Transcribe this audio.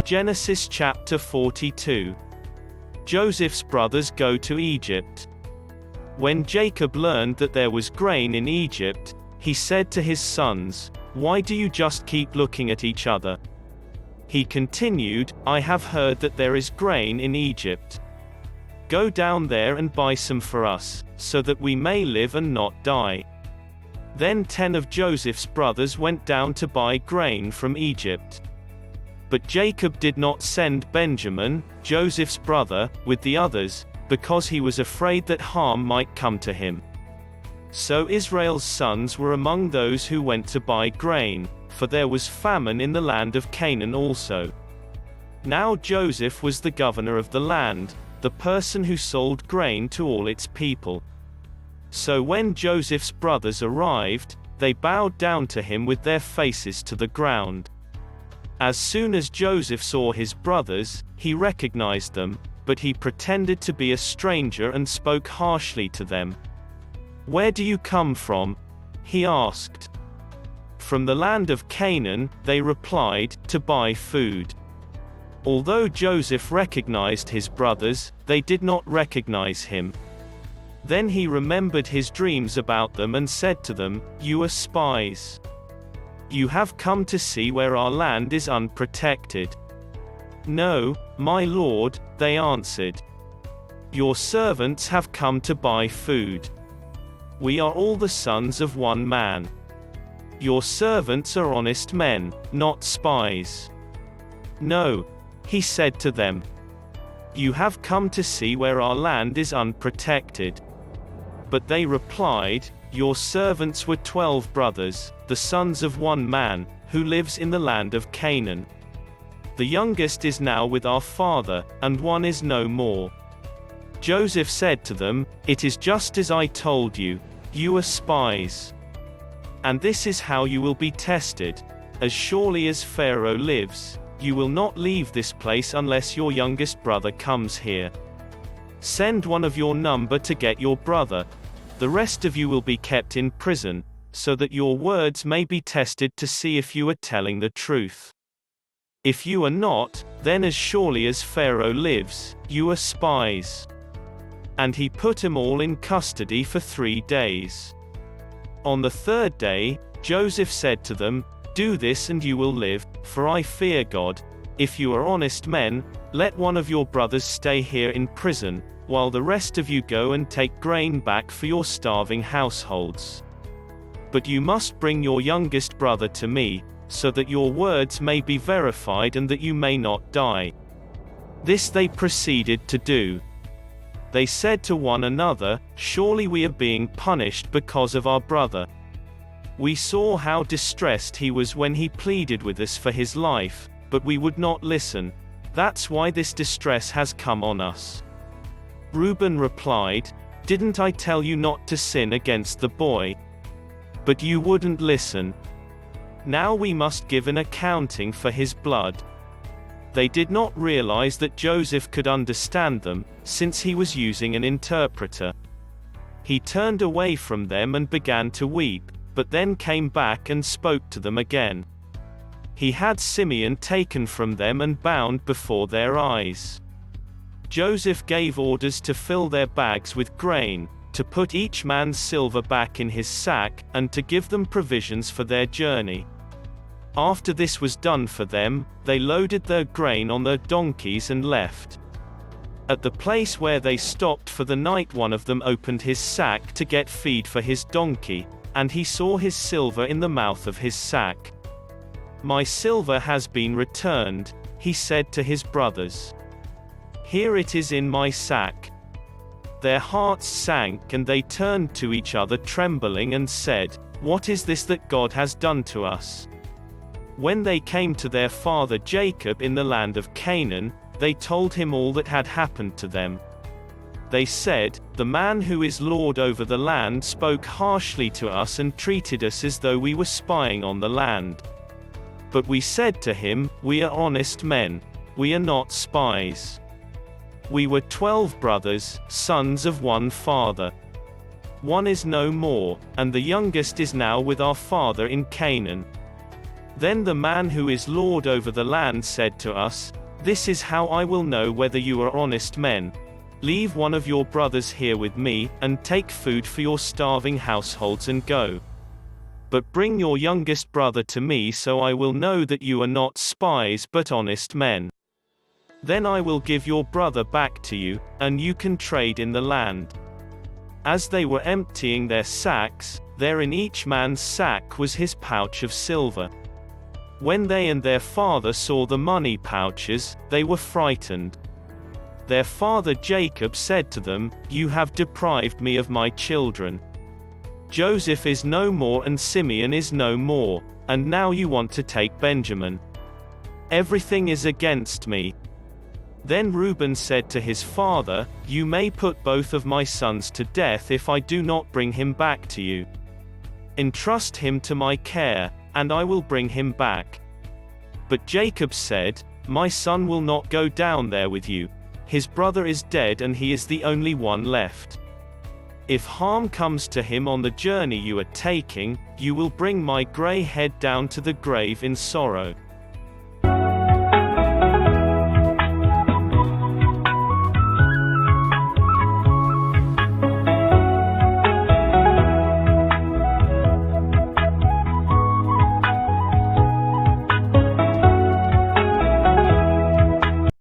Genesis chapter 42. Joseph's brothers go to Egypt. When Jacob learned that there was grain in Egypt, he said to his sons, "Why do you just keep looking at each other?" He continued, "I have heard that there is grain in Egypt. Go down there and buy some for us, so that we may live and not die." Then 10 of Joseph's brothers went down to buy grain from Egypt. But Jacob did not send Benjamin, Joseph's brother, with the others, because he was afraid that harm might come to him. So Israel's sons were among those who went to buy grain, for there was famine in the land of Canaan also. Now Joseph was the governor of the land, the person who sold grain to all its people. So when Joseph's brothers arrived, they bowed down to him with their faces to the ground. As soon as Joseph saw his brothers, he recognized them, but he pretended to be a stranger and spoke harshly to them. "Where do you come from?" he asked. "From the land of Canaan," they replied, "to buy food." Although Joseph recognized his brothers, they did not recognize him. Then he remembered his dreams about them and said to them, "You are spies. You have come to see where our land is unprotected." "No, my lord," they answered. "Your servants have come to buy food. We are all the sons of one man. Your servants are honest men, not spies." "No," he said to them. "You have come to see where our land is unprotected." But they replied, "Your servants were 12 brothers, the sons of one man, who lives in the land of Canaan. The youngest is now with our father, and one is no more." Joseph said to them, "It is just as I told you, you are spies. And this is how you will be tested. As surely as Pharaoh lives, you will not leave this place unless your youngest brother comes here. Send one of your number to get your brother. The rest of you will be kept in prison, so that your words may be tested to see if you are telling the truth. If you are not, then as surely as Pharaoh lives, you are spies." And he put them all in custody for 3 days. On the 3rd day, Joseph said to them, "Do this and you will live, for I fear God. If you are honest men, let one of your brothers stay here in prison, while the rest of you go and take grain back for your starving households. But you must bring your youngest brother to me, so that your words may be verified and that you may not die." This they proceeded to do. They said to one another, "Surely we are being punished because of our brother. We saw how distressed he was when he pleaded with us for his life, but we would not listen. That's why this distress has come on us." Reuben replied, "Didn't I tell you not to sin against the boy? But you wouldn't listen. Now we must give an accounting for his blood." They did not realize that Joseph could understand them, since he was using an interpreter. He turned away from them and began to weep, but then came back and spoke to them again. He had Simeon taken from them and bound before their eyes. Joseph gave orders to fill their bags with grain, to put each man's silver back in his sack, and to give them provisions for their journey. After this was done for them, they loaded their grain on their donkeys and left. At the place where they stopped for the night, one of them opened his sack to get feed for his donkey, and he saw his silver in the mouth of his sack. "My silver has been returned," he said to his brothers. "Here it is in my sack." Their hearts sank and they turned to each other trembling and said, "What is this that God has done to us?" When they came to their father Jacob in the land of Canaan, they told him all that had happened to them. They said, "The man who is lord over the land spoke harshly to us and treated us as though we were spying on the land. But we said to him, 'We are honest men. We are not spies. We were 12 brothers, sons of one father. One is no more, and the youngest is now with our father in Canaan.' Then the man who is lord over the land said to us, "This is how I will know whether you are honest men. Leave one of your brothers here with me, and take food for your starving households and go. But bring your youngest brother to me so I will know that you are not spies but honest men. Then I will give your brother back to you, and you can trade in the land." As they were emptying their sacks, there in each man's sack was his pouch of silver. When they and their father saw the money pouches, they were frightened. Their father Jacob said to them, "You have deprived me of my children. Joseph is no more and Simeon is no more, and now you want to take Benjamin. Everything is against me." Then Reuben said to his father, "You may put both of my sons to death if I do not bring him back to you. Entrust him to my care, and I will bring him back." But Jacob said, "My son will not go down there with you. His brother is dead and he is the only one left. If harm comes to him on the journey you are taking, you will bring my gray head down to the grave in sorrow."